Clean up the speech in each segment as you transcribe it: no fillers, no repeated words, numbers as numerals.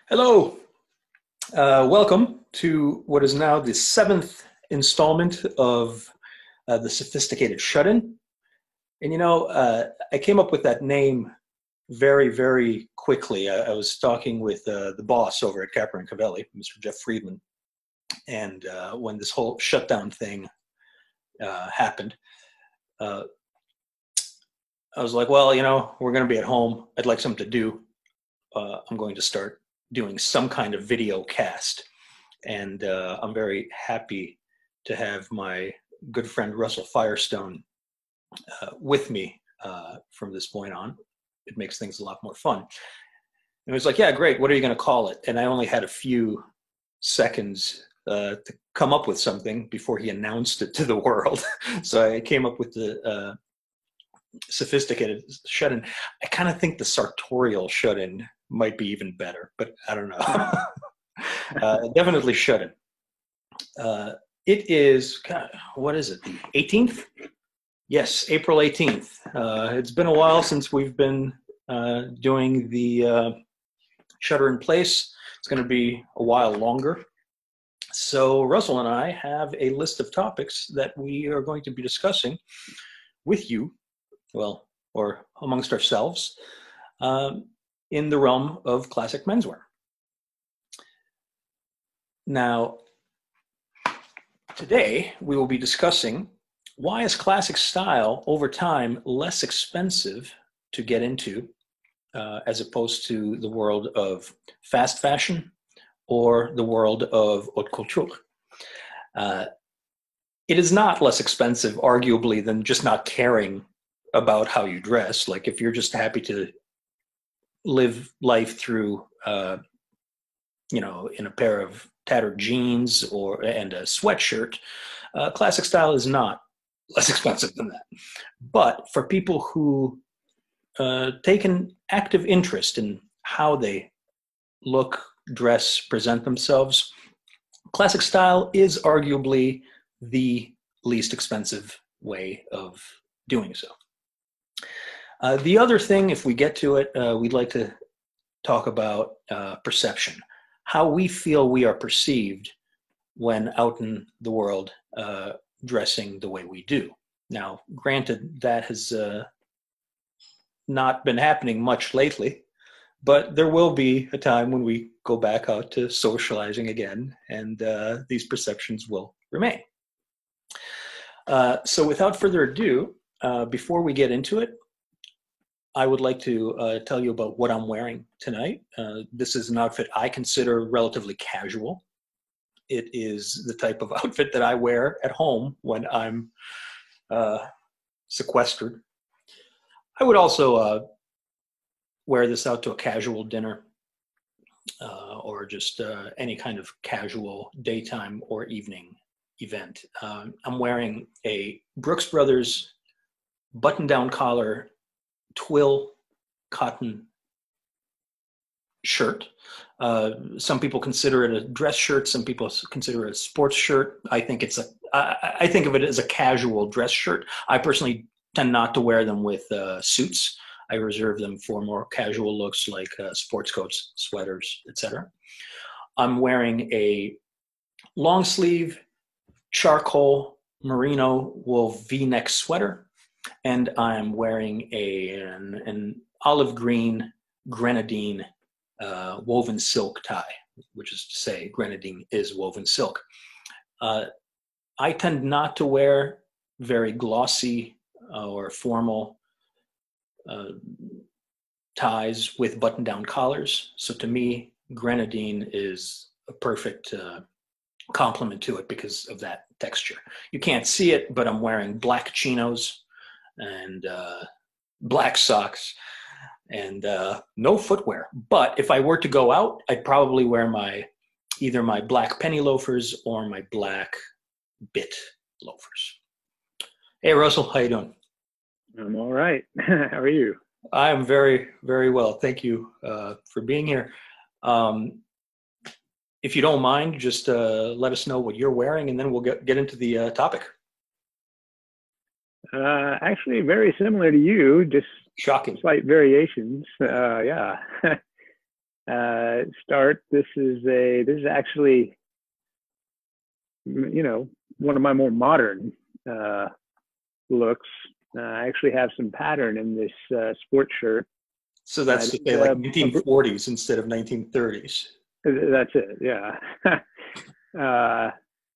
Hello. Welcome to what is now the seventh installment of the Sophisticated Shut-In. And I came up with that name very, very quickly. I was talking with the boss over at Capra and Cavelli, Mr. Jeff Friedman, and when this whole shutdown thing happened, uh, I was like, well, we're going to be at home. I'd like something to do. I'm going to start doing some kind of video cast. And I'm very happy to have my good friend Russell Firestone with me from this point on. It makes things a lot more fun. And he was like, yeah, great. What are you going to call it? And I only had a few seconds to come up with something before he announced it to the world. So I came up with the Sophisticated Shut-In. I kind of think the sartorial shut-in might be even better, but I don't know. Definitely Shut-In. It is, God, what is it, the 18th? Yes, April 18th. It's been a while since we've been doing the Shutter in Place. It's going to be a while longer. So Russell and I have a list of topics that we are going to be discussing with you, well, or amongst ourselves, in the realm of classic menswear. Now, today we will be discussing why is classic style over time less expensive to get into as opposed to the world of fast fashion or the world of haute couture. It is not less expensive, arguably, than just not caring about how you dress. Like if you're just happy to live life through, in a pair of tattered jeans and a sweatshirt, classic style is not less expensive than that. But for people who take an active interest in how they look, dress, present themselves, classic style is arguably the least expensive way of doing so. The other thing, if we get to it, we'd like to talk about perception, how we feel we are perceived when out in the world dressing the way we do. Now, granted, that has not been happening much lately, but there will be a time when we go back out to socializing again, and these perceptions will remain. So without further ado, before we get into it, I would like to tell you about what I'm wearing tonight. This is an outfit I consider relatively casual. It is the type of outfit that I wear at home when I'm sequestered. I would also wear this out to a casual dinner or just any kind of casual daytime or evening event. I'm wearing a Brooks Brothers button-down collar twill cotton shirt. Some people consider it a dress shirt. Some people consider it a sports shirt. I think I think of it as a casual dress shirt. I personally tend not to wear them with suits. I reserve them for more casual looks like sports coats, sweaters, etc. I'm wearing a long sleeve charcoal merino wool V-neck sweater, and I'm wearing an olive green grenadine woven silk tie, which is to say grenadine is woven silk. I tend not to wear very glossy or formal ties with button-down collars. So to me, grenadine is a perfect complement to it because of that texture. You can't see it, but I'm wearing black chinos and black socks and no footwear. But if I were to go out, I'd probably wear either my black penny loafers or my black bit loafers. Hey, Russell, how you doing? I'm all right. How are you? I am very, very well. Thank you for being here. If you don't mind, just let us know what you're wearing, and then we'll get into the topic. Actually, very similar to you, just Shocking. slight variations. Yeah. start. This is actually, one of my more modern looks. I actually have some pattern in this sports shirt. So that's to say like 1940s instead of 1930s. That's it. Yeah.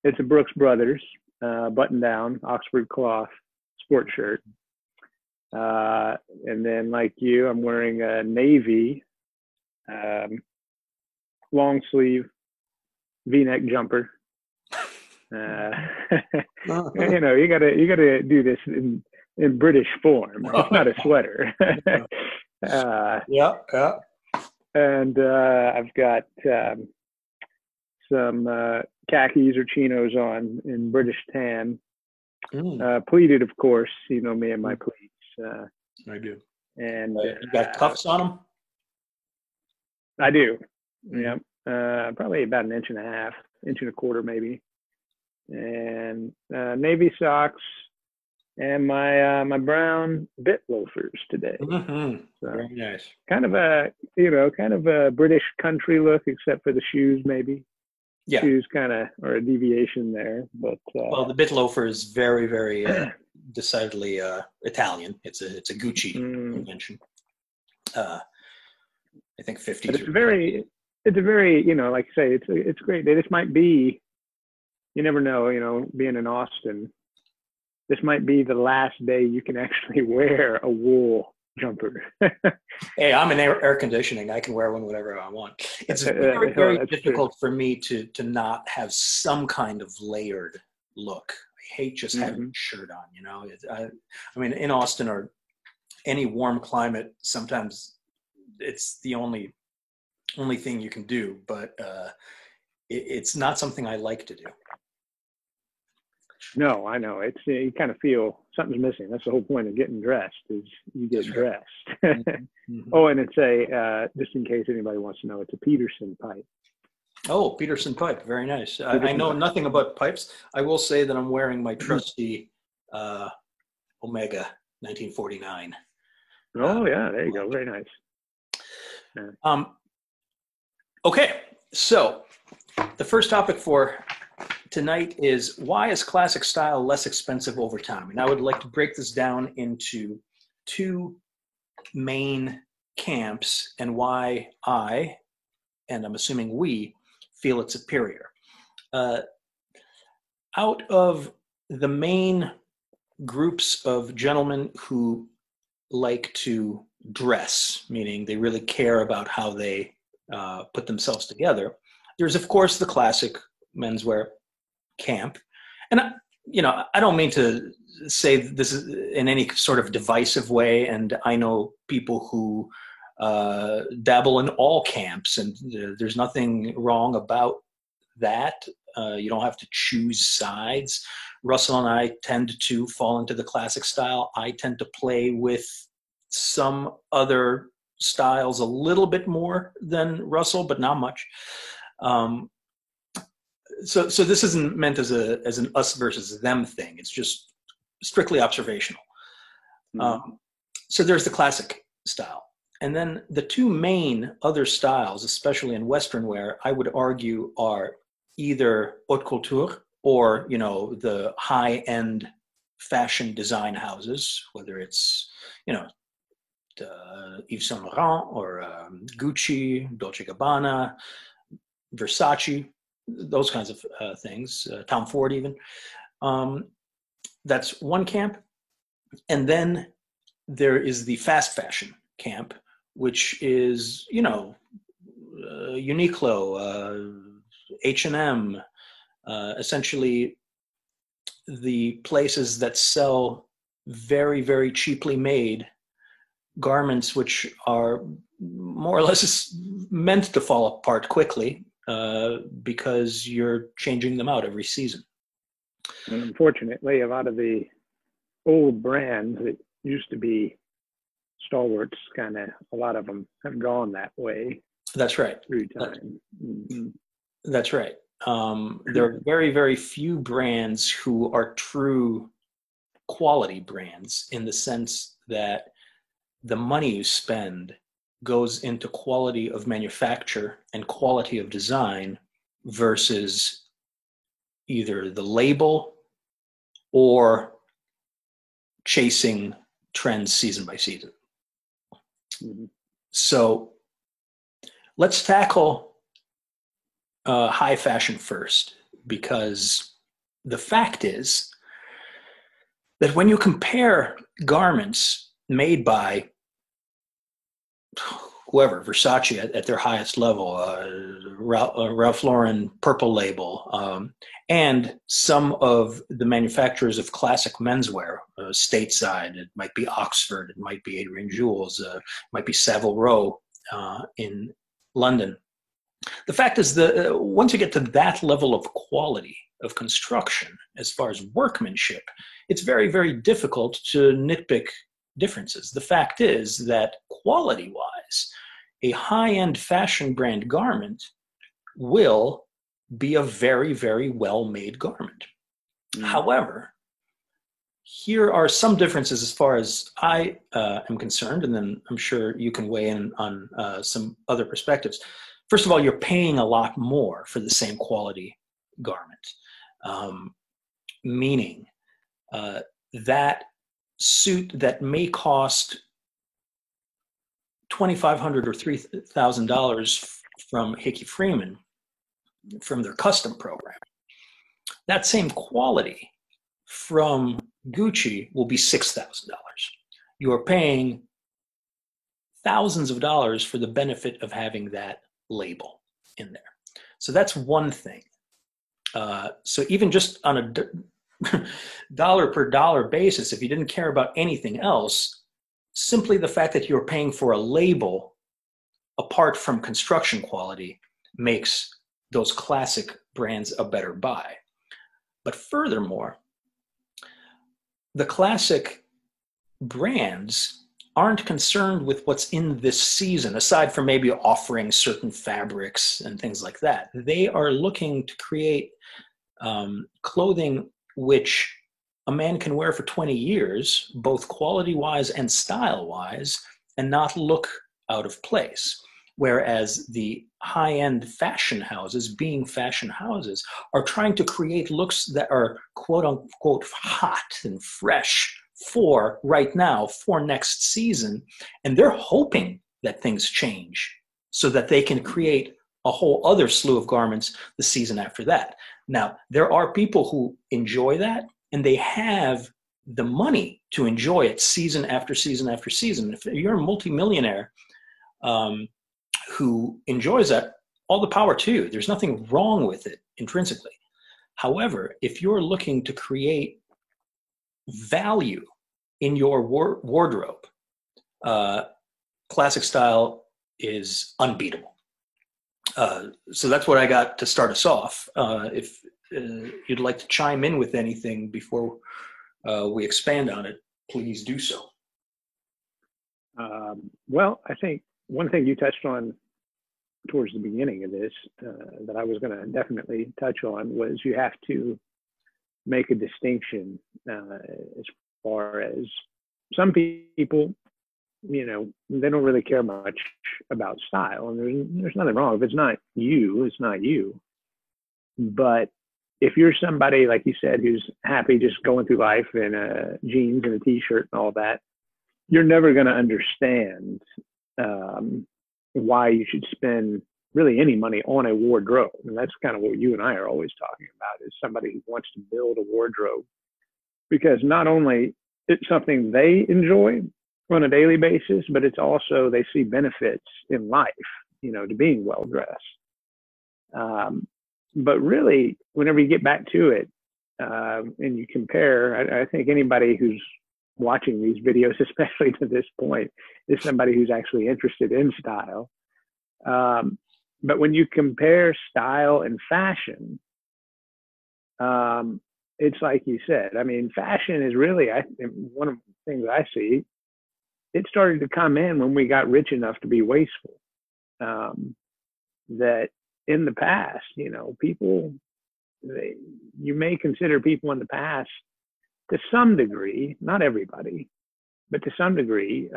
It's a Brooks Brothers button-down Oxford cloth sport shirt. And then, like you, I'm wearing a navy long sleeve V-neck jumper. You gotta do this in British form. It's not a sweater. Yeah. And I've got some khakis or chinos on in British tan. Pleated, of course. You know me and my pleats. I do. And you got cuffs on them? I do. Yep. Probably about 1.5 inches, 1.25 inches maybe. And navy socks and my brown bit loafers today. So, very nice. Kind of a British country look, except for the shoes maybe. Yeah. Shoes kind of are a deviation there, but well, the bit loafer is very, very decidedly Italian. It's a Gucci invention. I think 50s. But it's a very, like I say, it's great. This might be, you never know, being in Austin, this might be the last day you can actually wear a wool jumper. Hey, I'm in air conditioning. I can wear one whatever I want. It's very, very difficult for me to not have some kind of layered look. I hate just having a shirt on, I mean, in Austin or any warm climate, sometimes it's the only thing you can do, but it's not something I like to do. No, I know. It's you kind of feel something's missing. That's the whole point of getting dressed is you get dressed. Oh, and it's just in case anybody wants to know, it's a Peterson pipe. Oh, Peterson pipe. Very nice. I know nothing about pipes. I will say that I'm wearing my trusty Omega 1949. Oh, yeah. There you go. Very nice. Yeah. Okay. So the first topic for tonight is, why is classic style less expensive over time? And I would like to break this down into two main camps and why I, and I'm assuming we, feel it's superior. Out of the main groups of gentlemen who like to dress, meaning they really care about how they put themselves together, there's, of course, the classic menswear camp. And, I don't mean to say this is in any sort of divisive way. And I know people who dabble in all camps, and there's nothing wrong about that. You don't have to choose sides. Russell and I tend to fall into the classic style. I tend to play with some other styles a little bit more than Russell, but not much. So this isn't meant as an us versus them thing. It's just strictly observational. So there's the classic style. And then the two main other styles, especially in Western wear, I would argue are either haute couture or, the high-end fashion design houses, whether it's, Yves Saint Laurent or Gucci, Dolce & Gabbana, Versace, those kinds of things, Tom Ford even. That's one camp. And then there is the fast fashion camp, which is, Uniqlo, H&M, essentially the places that sell very, very cheaply made garments, which are more or less meant to fall apart quickly because you're changing them out every season. And unfortunately, a lot of the old brands that used to be stalwarts, a lot of them have gone that way. That's right. Through time. That's right. There are very, very few brands who are true quality brands, in the sense that the money you spend goes into quality of manufacture and quality of design versus either the label or chasing trends season by season. Mm-hmm. So let's tackle high fashion first, because the fact is that when you compare garments made by whoever, Versace at their highest level, Ralph Lauren Purple Label, and some of the manufacturers of classic menswear, stateside, it might be Oxford, it might be Adrian Jules, it might be Savile Row in London. The fact is that once you get to that level of quality of construction, as far as workmanship, it's very, very difficult to nitpick differences. The fact is that quality-wise, a high-end fashion brand garment will be a very, very well-made garment. However, here are some differences as far as I am concerned, and then I'm sure you can weigh in on some other perspectives. First of all, you're paying a lot more for the same quality garment, meaning that suit that may cost $2,500 or $3,000 from Hickey Freeman from their custom program, that same quality from Gucci will be $6,000. You are paying thousands of dollars for the benefit of having that label in there. So that's one thing. So even just on a dollar per dollar basis, if you didn't care about anything else, simply the fact that you're paying for a label apart from construction quality makes those classic brands a better buy. But furthermore, the classic brands aren't concerned with what's in this season, aside from maybe offering certain fabrics and things like that. They are looking to create clothing which a man can wear for 20 years, both quality-wise and style-wise, and not look out of place. Whereas the high-end fashion houses, being fashion houses, are trying to create looks that are quote-unquote hot and fresh for right now, for next season, and they're hoping that things change so that they can create a whole other slew of garments the season after that. Now, there are people who enjoy that, and they have the money to enjoy it season after season after season. If you're a multimillionaire who enjoys that, all the power to you. There's nothing wrong with it intrinsically. However, if you're looking to create value in your wardrobe, classic style is unbeatable. So that's what I got to start us off. If you'd like to chime in with anything before we expand on it, please do so. Well, I think one thing you touched on towards the beginning of this that I was going to definitely touch on was you have to make a distinction as far as some people, you know, they don't really care much about style, and there's nothing wrong. If it's not you, it's not you. But if you're somebody, like you said, who's happy just going through life in jeans and a t-shirt and all that, you're never going to understand why you should spend really any money on a wardrobe. And that's kind of what you and I are always talking about, is somebody who wants to build a wardrobe, because not only it's something they enjoy on a daily basis, but it's also, they see benefits in life, you know, to being well dressed. But really, whenever you get back to it and you compare, I think anybody who's watching these videos, especially to this point, is somebody who's actually interested in style. But when you compare style and fashion, it's like you said. I mean, fashion is really, one of the things I see, it started to come in when we got rich enough to be wasteful. That in the past, you know, people, you may consider people in the past, to some degree, not everybody, but to some degree,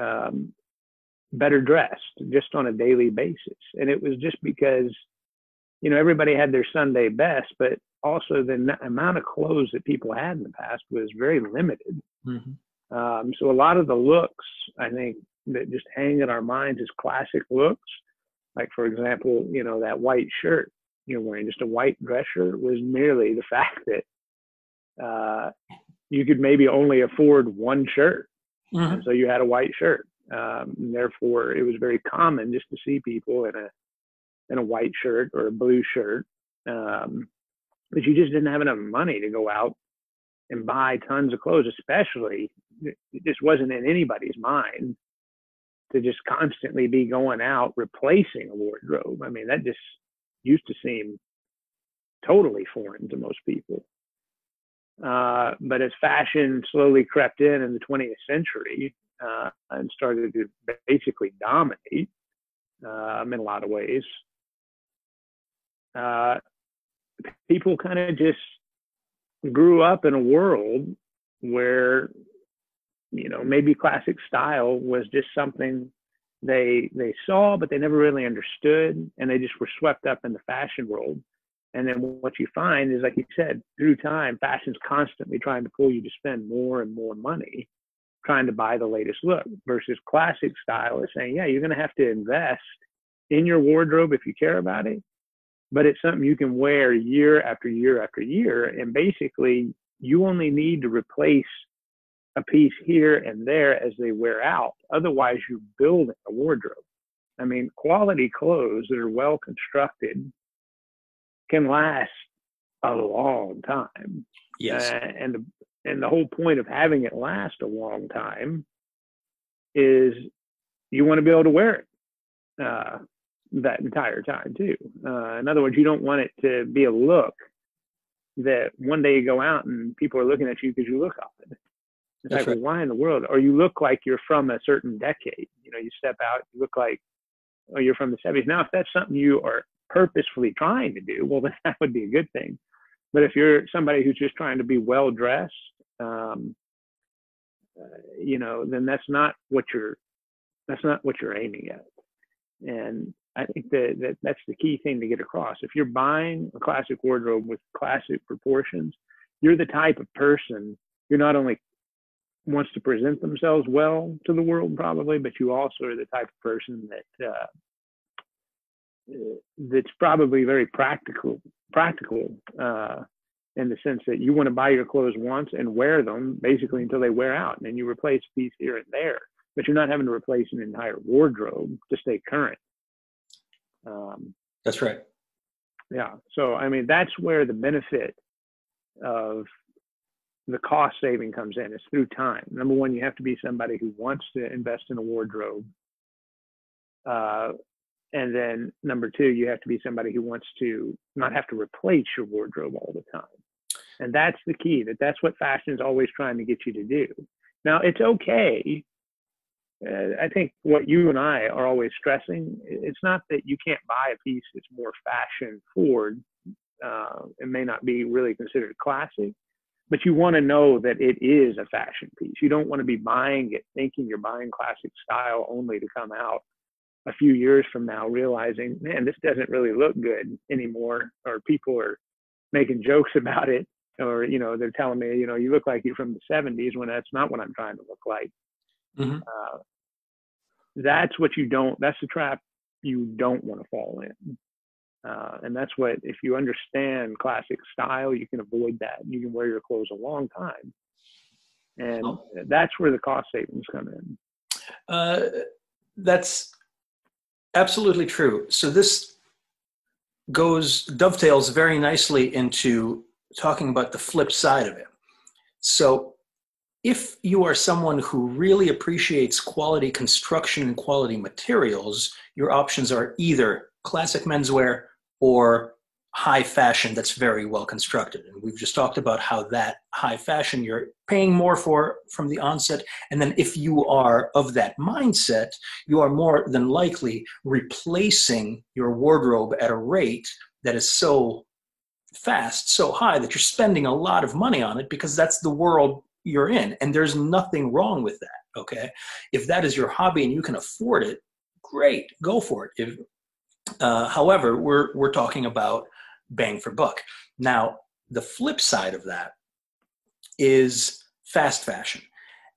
better dressed just on a daily basis. And it was just because, you know, everybody had their Sunday best, but also the amount of clothes that people had in the past was very limited. So a lot of the looks, I think, that just hang in our minds as classic looks, like, for example, you know, that white shirt you're wearing, just a white dress shirt, was merely the fact that you could maybe only afford one shirt. And so you had a white shirt. And therefore, it was very common just to see people in a white shirt or a blue shirt. But you just didn't have enough money to go out and buy tons of clothes, especially, it just wasn't in anybody's mind to just constantly be going out replacing a wardrobe. I mean, that just used to seem totally foreign to most people. But as fashion slowly crept in the 20th century and started to basically dominate in a lot of ways, people kind of just grew up in a world where, you know, maybe classic style was just something they saw, but they never really understood, and they just were swept up in the fashion world. And then what you find is, like you said, through time, fashion's constantly trying to pull you to spend more and more money trying to buy the latest look, versus classic style is saying, yeah, you're going to have to invest in your wardrobe if you care about it, but it's something you can wear year after year after year. And basically, you only need to replace a piece here and there as they wear out. Otherwise, you're building a wardrobe. I mean, quality clothes that are well constructed can last a long time. Yes. And the whole point of having it last a long time is you want to be able to wear it that entire time too. In other words, you don't want it to be a look that one day you go out and people are looking at you because you look odd. It's like, well, why in the world? Or you look like you're from a certain decade. You know, you step out, you look like, oh, you're from the 70s. Now, if that's something you are purposefully trying to do, well, then that would be a good thing. But if you're somebody who's just trying to be well dressed, you know, then that's not what you're aiming at. And I think that's the key thing to get across. If you're buying a classic wardrobe with classic proportions, you're the type of person, you're not only wants to present themselves well to the world probably, but you also are the type of person that that's probably very practical in the sense that you want to buy your clothes once and wear them basically until they wear out, and then you replace a piece here and there, but you're not having to replace an entire wardrobe to stay current. That's right. Yeah. So, I mean, that's where the benefit of the cost saving comes in. It's through time. Number one, you have to be somebody who wants to invest in a wardrobe. And then number two, you have to be somebody who wants to not have to replace your wardrobe all the time. And that's the key, that's what fashion is always trying to get you to do. Now, it's okay. I think what you and I are always stressing, it's not that you can't buy a piece that's more fashion forward. It may not be really considered classic, but you want to know that it is a fashion piece. You don't want to be buying it thinking you're buying classic style only to come out a few years from now realizing, man, this doesn't really look good anymore, or people are making jokes about it, or, you know, they're telling me, you know, you look like you're from the 70s when that's not what I'm trying to look like. Mm-hmm. That's the trap you don't want to fall in. And that's what, if you understand classic style, you can avoid that. You can wear your clothes a long time. And that's where the cost savings come in. That's absolutely true. So this dovetails very nicely into talking about the flip side of it. So if you are someone who really appreciates quality construction and quality materials, your options are either classic menswear or high fashion that's very well constructed. And we've just talked about how that high fashion you're paying more for from the onset. And then if you are of that mindset, you are more than likely replacing your wardrobe at a rate that is so fast, so high, that you're spending a lot of money on it because that's the world you're in. And there's nothing wrong with that, okay? If that is your hobby and you can afford it, great, go for it. However, we're talking about bang for buck. Now, the flip side of that is fast fashion.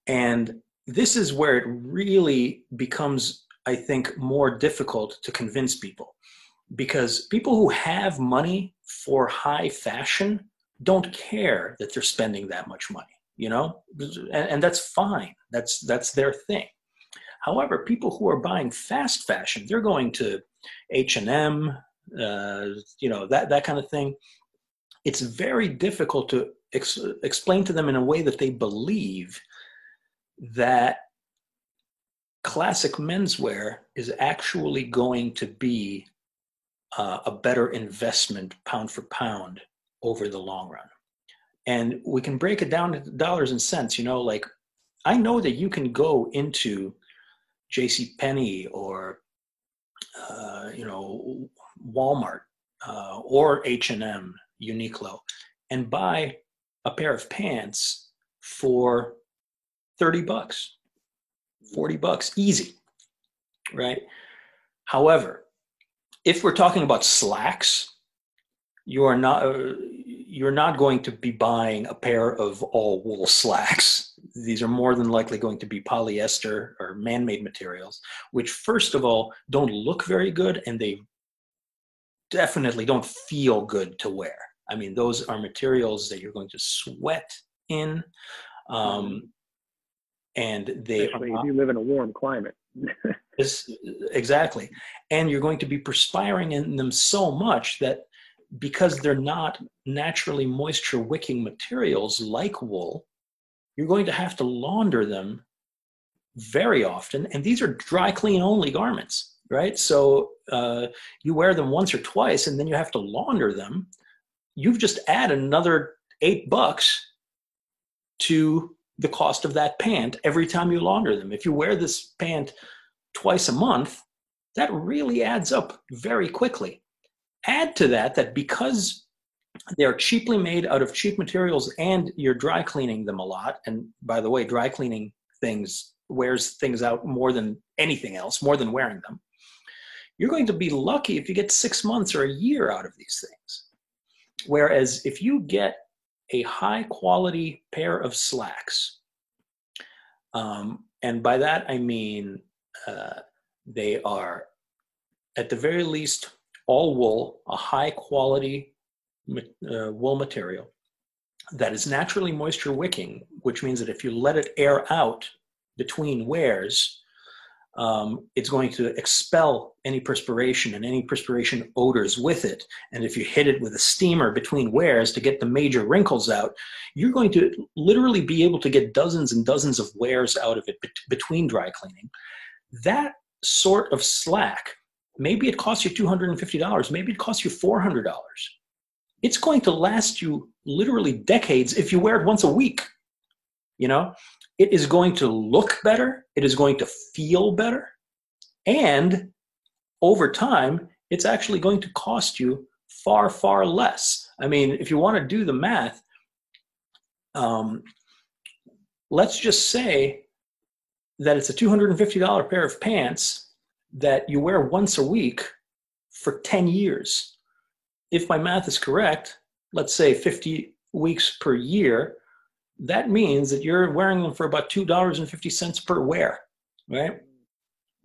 And this is where it really becomes, I think, more difficult to convince people, because people who have money for high fashion don't care that they're spending that much money, and that's fine. That's their thing. However, people who are buying fast fashion, they're going to H&M, that kind of thing. It's very difficult to explain to them in a way that they believe that classic menswear is actually going to be a better investment pound for pound over the long run. And we can break it down to dollars and cents. Like, I know that you can go into JCPenney or Walmart or H&M, Uniqlo, and buy a pair of pants for $30, $40, easy, right? However, if we're talking about slacks, you're not going to be buying a pair of all wool slacks. These are more than likely going to be polyester or man-made materials, which, first of all, don't look very good, and they definitely don't feel good to wear. I mean, those are materials that you're going to sweat in, and they especially if you live in a warm climate. Exactly. And you're going to be perspiring in them so much that, because they're not naturally moisture wicking materials like wool, you're going to have to launder them very often. And these are dry clean only garments, right? So you wear them once or twice and then you have to launder them. You've just added another $8 to the cost of that pant every time you launder them. If you wear this pant twice a month, that really adds up very quickly. Add to that because they're cheaply made out of cheap materials and you're dry cleaning them a lot. And by the way, dry cleaning things wears things out more than anything else, more than wearing them. You're going to be lucky if you get 6 months or a year out of these things. Whereas if you get a high quality pair of slacks, and by that I mean they are at the very least all wool, a high quality wool material that is naturally moisture wicking, which means that if you let it air out between wears, it's going to expel any perspiration and any perspiration odors with it. And if you hit it with a steamer between wears to get the major wrinkles out, you're going to literally be able to get dozens and dozens of wears out of it between dry cleaning. That sort of slack, maybe it costs you $250, maybe it costs you $400. It's going to last you literally decades if you wear it once a week. It is going to look better. It is going to feel better. And over time, it's actually going to cost you far, far less. I mean, if you want to do the math, let's just say that it's a $250 pair of pants that you wear once a week for 10 years. If my math is correct, let's say 50 weeks per year, that means that you're wearing them for about $2.50 per wear, right?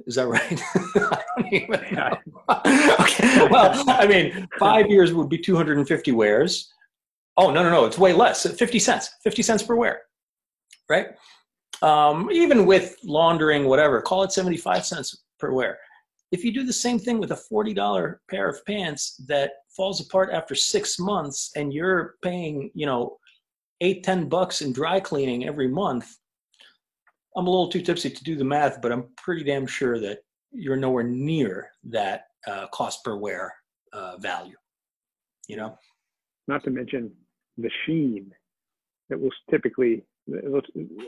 Is that right? I don't even know. Okay. Well, I mean, 5 years would be 250 wears. Oh, no, it's way less. 50 cents per wear, right? Even with laundering, whatever, call it 75 cents per wear. If you do the same thing with a $40 pair of pants that falls apart after 6 months and you're paying, $8-10 in dry cleaning every month, I'm a little too tipsy to do the math, but I'm pretty damn sure that you're nowhere near that cost per wear value, Not to mention the sheen that will typically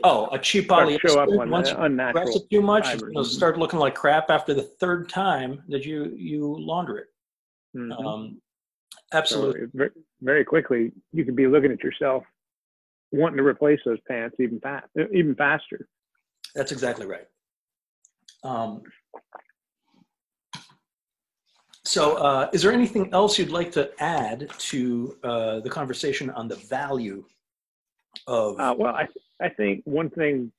a cheap polyester show up on once you unnatural press it too much, fibers. it'll start looking like crap after the third time that you launder it. Mm-hmm. Absolutely. So very, very quickly, you could be looking at yourself wanting to replace those pants even faster. That's exactly right. So, is there anything else you'd like to add to the conversation on the value of? Well, I think one thing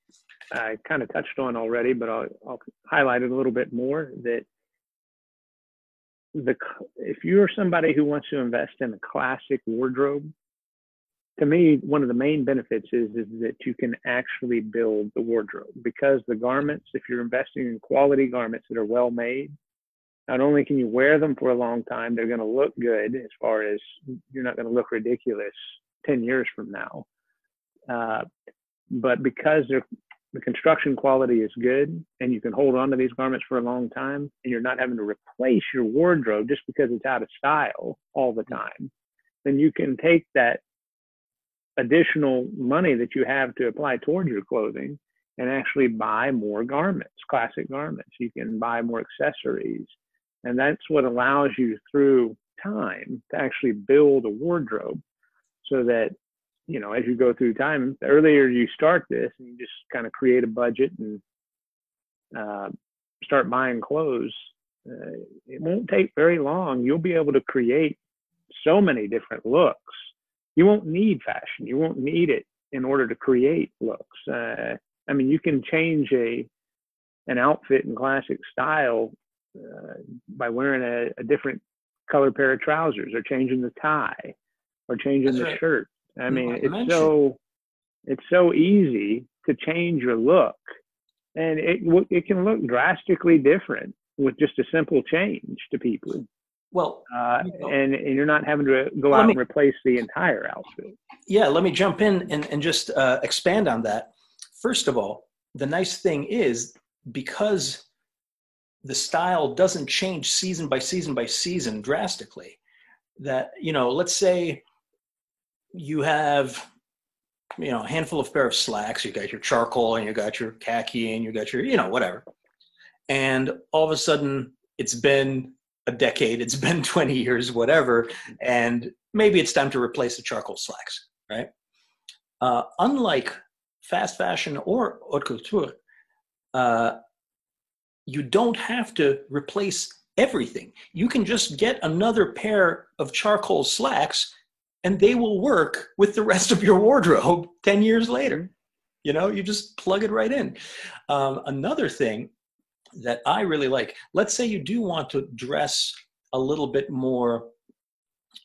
I kind of touched on already, but I'll highlight it a little bit more, that if you're somebody who wants to invest in a classic wardrobe, to me, one of the main benefits is that you can actually build the wardrobe, because the garments, if you're investing in quality garments that are well made, not only can you wear them for a long time, they're going to look good, as far as you're not going to look ridiculous 10 years from now. But because the construction quality is good and you can hold on to these garments for a long time, and you're not having to replace your wardrobe just because it's out of style all the time, then you can take that additional money that you have to apply towards your clothing and actually buy more garments, classic garments. You can buy more accessories. And that's what allows you through time to actually build a wardrobe, so that, you know, as you go through time, the earlier you start this and you just kind of create a budget and start buying clothes, it won't take very long. You'll be able to create so many different looks. You won't need fashion. You won't need it in order to create looks. I mean, you can change an outfit in classic style by wearing a different color pair of trousers, or changing the tie, or changing the shirt. I mean, it's so easy to change your look, and it can look drastically different with just a simple change to people. Well, and you're not having to go out and replace the entire outfit. Yeah, let me jump in and just expand on that. First of all, the nice thing is, because the style doesn't change season by season by season drastically, that, you know, let's say you have, you know, a handful of pair of slacks, you got your charcoal and you got your khaki and you got your, you know, whatever. And all of a sudden it's been a decade, it's been 20 years, whatever, and maybe it's time to replace the charcoal slacks, right? Unlike fast fashion or haute couture, you don't have to replace everything. You can just get another pair of charcoal slacks and they will work with the rest of your wardrobe 10 years later. You know, you just plug it right in. Another thing that I really like, let's say you do want to dress a little bit more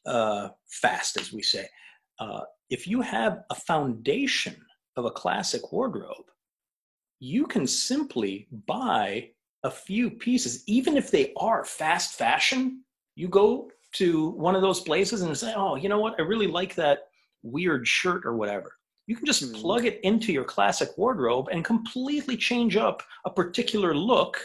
fast, as we say. If you have a foundation of a classic wardrobe, you can simply buy a few pieces, even if they are fast fashion. You go to one of those places and say, oh, you know what? I really like that weird shirt or whatever. You can just plug it into your classic wardrobe and completely change up a particular look.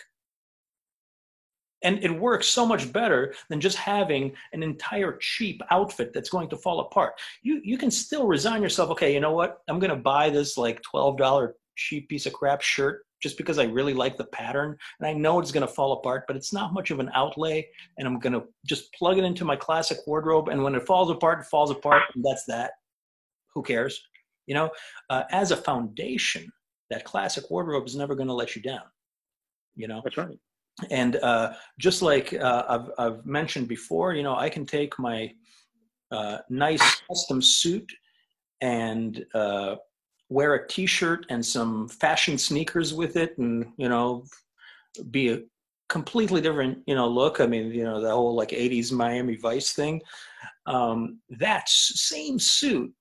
And it works so much better than just having an entire cheap outfit that's going to fall apart. You can still resign yourself, okay, you know what? I'm going to buy this like $12 cheap piece of crap shirt just because I really like the pattern. And I know it's going to fall apart, but it's not much of an outlay. And I'm going to just plug it into my classic wardrobe. And when it falls apart, and that's that. Who cares? You know, as a foundation, that classic wardrobe is never going to let you down. You know, that's right. And just like I've mentioned before, you know, I can take my nice custom suit and wear a t-shirt and some fashion sneakers with it, and, you know, be a completely different, you know, look. I mean, you know, the whole like 80s Miami Vice thing. That same suit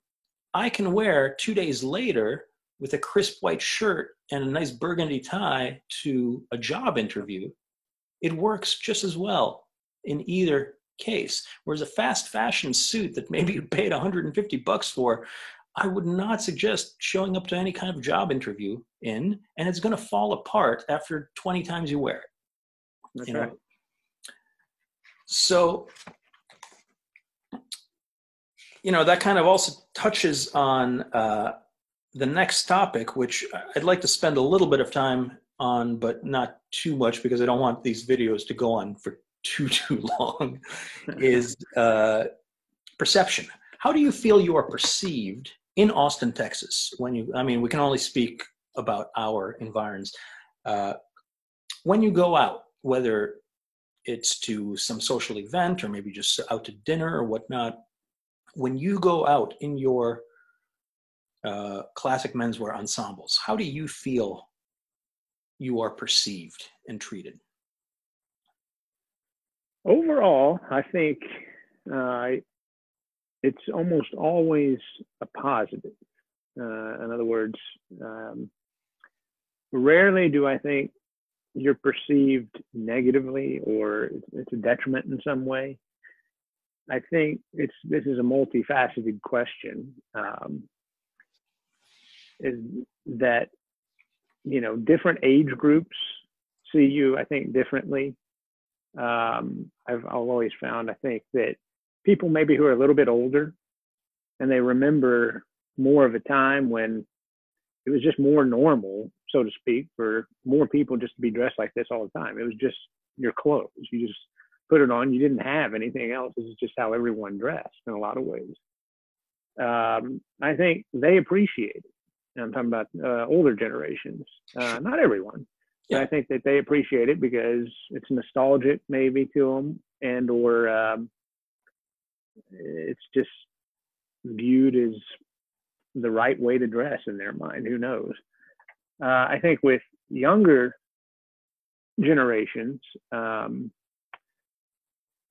I can wear 2 days later with a crisp white shirt and a nice burgundy tie to a job interview. It works just as well in either case. Whereas a fast fashion suit that maybe you paid $150 for, I would not suggest showing up to any kind of job interview in, and it's going to fall apart after 20 times you wear it. That's you know? Right. So, you know, that kind of also touches on the next topic, which I'd like to spend a little bit of time on, but not too much because I don't want these videos to go on for too long, is perception. How do you feel you are perceived in Austin, Texas? I mean, we can only speak about our environs. When you go out, whether it's to some social event or maybe just out to dinner or whatnot. When you go out in your classic menswear ensembles, how do you feel you are perceived and treated? Overall, I think it's almost always a positive. In other words, rarely do I think you're perceived negatively or it's a detriment in some way. I think this is a multifaceted question. Is that, you know, different age groups see you, I think, differently. I've always found, I think, that people maybe who are a little bit older and they remember more of a time when it was just more normal, so to speak, for more people just to be dressed like this all the time. It was just your clothes. You just put it on. You didn't have anything else. This is just how everyone dressed in a lot of ways. I think they appreciate it. And I'm talking about older generations, not everyone. Yeah. I think that they appreciate it because it's nostalgic maybe to them, and or it's just viewed as the right way to dress in their mind. Who knows? I think with younger generations,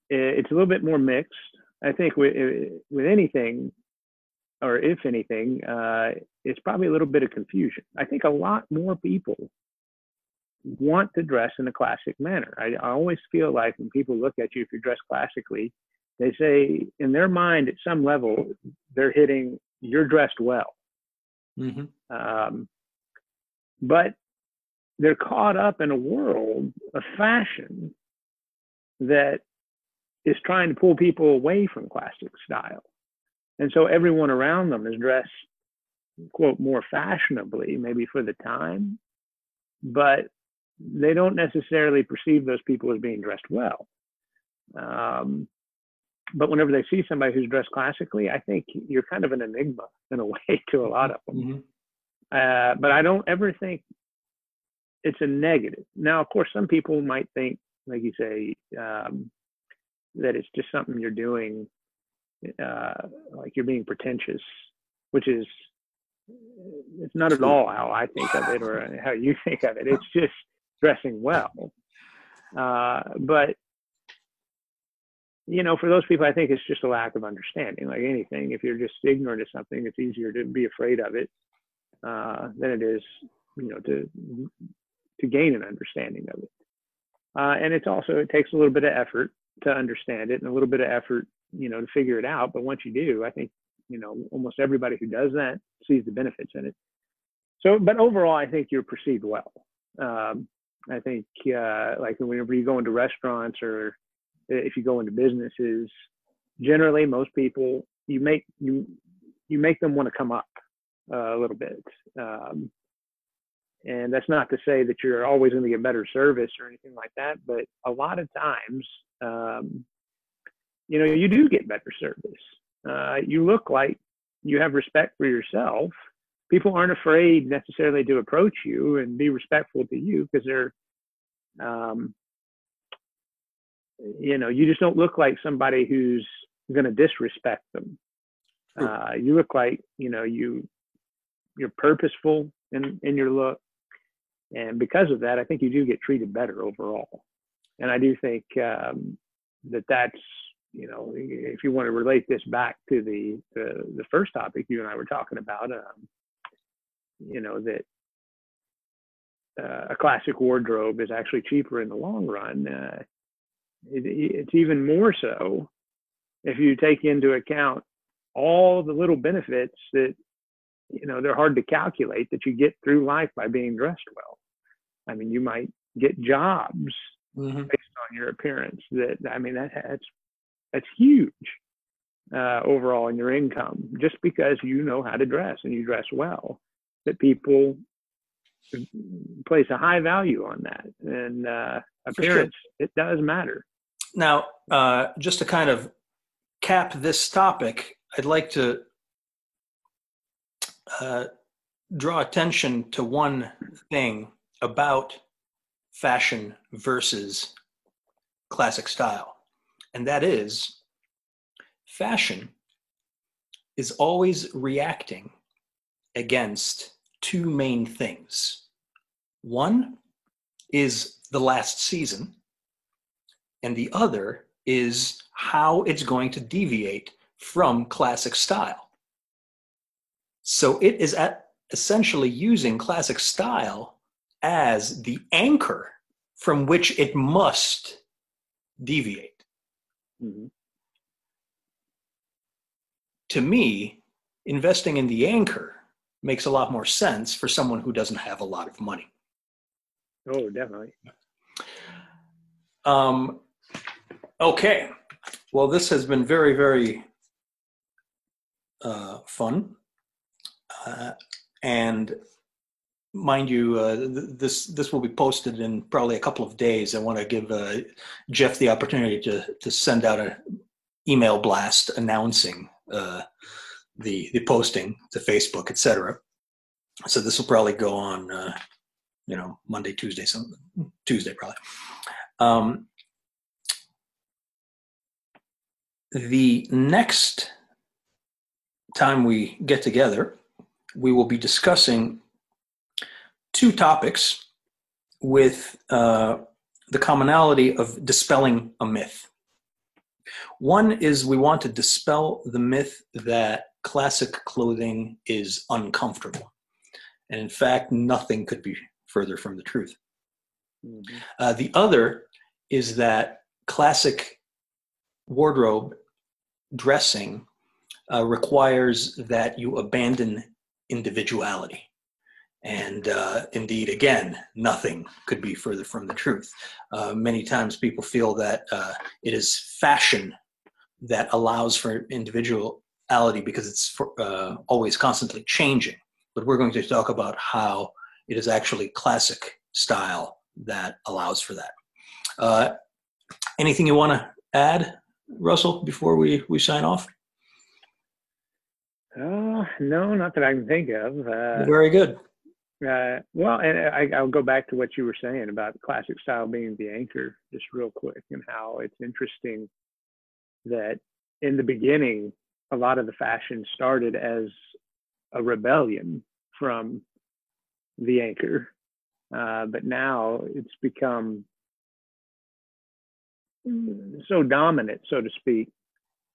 it's a little bit more mixed. I think with anything, or if anything, it's probably a little bit of confusion. I think a lot more people want to dress in a classic manner. I always feel like when people look at you, if you're dressed classically, they say in their mind at some level, they're hitting, you're dressed well. Mm-hmm. But they're caught up in a world of fashion that is trying to pull people away from classic style. And so everyone around them is dressed, quote, more fashionably, maybe for the time, but they don't necessarily perceive those people as being dressed well. But whenever they see somebody who's dressed classically, I think you're kind of an enigma in a way to a lot of them. Mm-hmm. But I don't ever think it's a negative. Now, of course, some people might think, like you say, that it's just something you're doing, like you're being pretentious, which is, it's not at all how I think of it or how you think of it. It's just dressing well. But, you know, for those people, I think it's just a lack of understanding. Like anything, if you're just ignorant of something, it's easier to be afraid of it than it is, you know, to gain an understanding of it. And it's also, it takes a little bit of effort to understand it and a little bit of effort, you know, to figure it out. But once you do, I think, you know, almost everybody who does that sees the benefits in it. So, but overall, I think you're perceived well. I think like whenever you go into restaurants or if you go into businesses, generally most people, you make them want to come up a little bit. And that's not to say that you're always going to get better service or anything like that, but a lot of times, you know, you do get better service. You look like you have respect for yourself. People aren't afraid necessarily to approach you and be respectful to you because they're, you know, you just don't look like somebody who's going to disrespect them. You look like, you know, you're purposeful in your look. And because of that, I think you do get treated better overall. And I do think that's, you know, if you want to relate this back to the first topic you and I were talking about, you know, that a classic wardrobe is actually cheaper in the long run. It's even more so if you take into account all the little benefits that, you know, they're hard to calculate that you get through life by being dressed well. I mean, you might get jobs based on your appearance. I mean, that's huge overall in your income, just because you know how to dress and you dress well. That people place a high value on that, and appearance, it does matter. Now, just to kind of cap this topic, I'd like to draw attention to one thing about fashion versus classic style. And that is, fashion is always reacting against two main things. One is the last season, and the other is how it's going to deviate from classic style. So it is essentially using classic style as the anchor from which it must deviate. Mm-hmm. To me, investing in the anchor makes a lot more sense for someone who doesn't have a lot of money. Oh, definitely. Okay. Well, this has been very, very fun. And mind you, this will be posted in probably a couple of days. I want to give Jeff the opportunity to send out an email blast announcing the posting to Facebook, etc. So this will probably go on, Monday, Tuesday, Tuesday probably. The next time we get together, we will be discussing two topics with the commonality of dispelling a myth. One is we want to dispel the myth that classic clothing is uncomfortable. And in fact, nothing could be further from the truth. Mm-hmm. The other is that classic wardrobe dressing requires that you abandon individuality. And indeed, again, nothing could be further from the truth. Many times people feel that it is fashion that allows for individuality because it's always constantly changing. But we're going to talk about how it is actually classic style that allows for that. Anything you want to add, Russell, before we sign off? No, not that I can think of. Very good. Well, and I'll go back to what you were saying about classic style being the anchor, just real quick, and how it's interesting that in the beginning, a lot of the fashion started as a rebellion from the anchor, but now it's become so dominant, so to speak,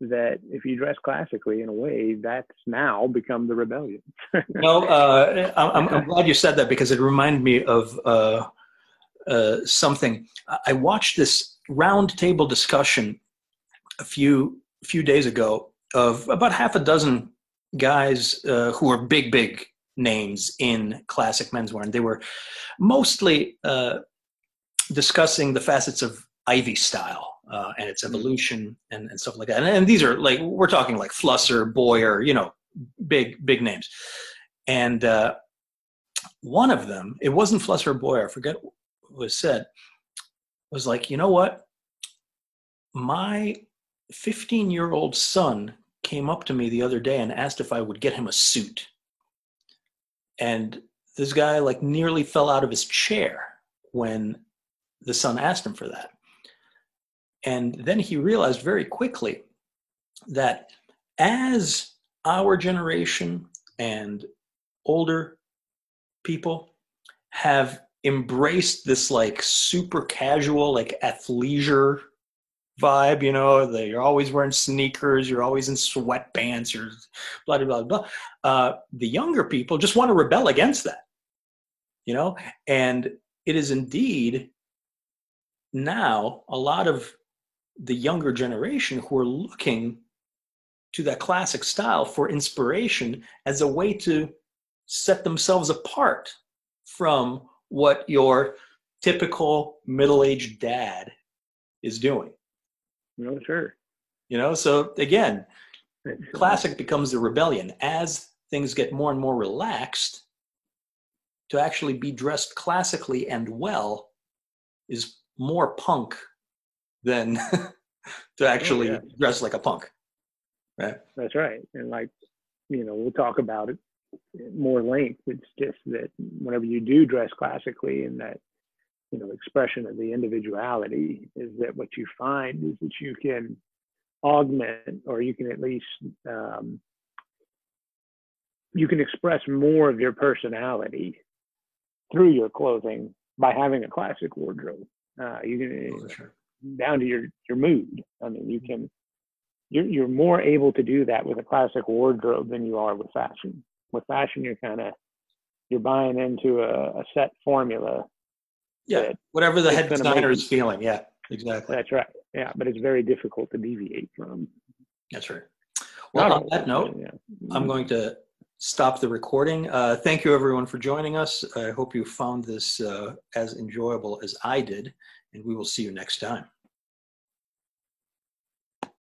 that if you dress classically in a way, that's now become the rebellion. I'm glad you said that because it reminded me of something. I watched this round table discussion a few days ago of about half a dozen guys who are big names in classic menswear, and they were mostly discussing the facets of Ivy style. And its evolution and stuff like that. And these are like, we're talking like Flusser, Boyer, big names. And one of them, it wasn't Flusser or Boyer, I forget what was said, was like, you know what? My 15-year-old son came up to me the other day and asked if I would get him a suit. And this guy like nearly fell out of his chair when the son asked him for that. And then he realized very quickly that as our generation and older people have embraced this like super casual, like athleisure vibe, you're always wearing sneakers, you're always in sweatpants, you're blah, blah, blah, blah. The younger people just want to rebel against that, and it is indeed now a lot of the younger generation who are looking to that classic style for inspiration as a way to set themselves apart from what your typical middle-aged dad is doing. No, sure. So again, classic becomes the rebellion as things get more and more relaxed. To actually be dressed classically and well is more punk than to actually dress like a punk. Right? That's right. And like, we'll talk about it more length. It's just that whenever you do dress classically in that expression of the individuality, is that what you find is that you can augment, or you can at least you can express more of your personality through your clothing by having a classic wardrobe. You can, Sure. down to your mood. I mean, you're more able to do that with a classic wardrobe than you are with fashion. With fashion, you're buying into a set formula. Yeah, whatever the head designer make is feeling. Yeah, exactly. That's right. Yeah, but it's very difficult to deviate from. That's right. Well, on that note, I'm going to stop the recording. Thank you, everyone, for joining us. I hope you found this as enjoyable as I did, and we will see you next time.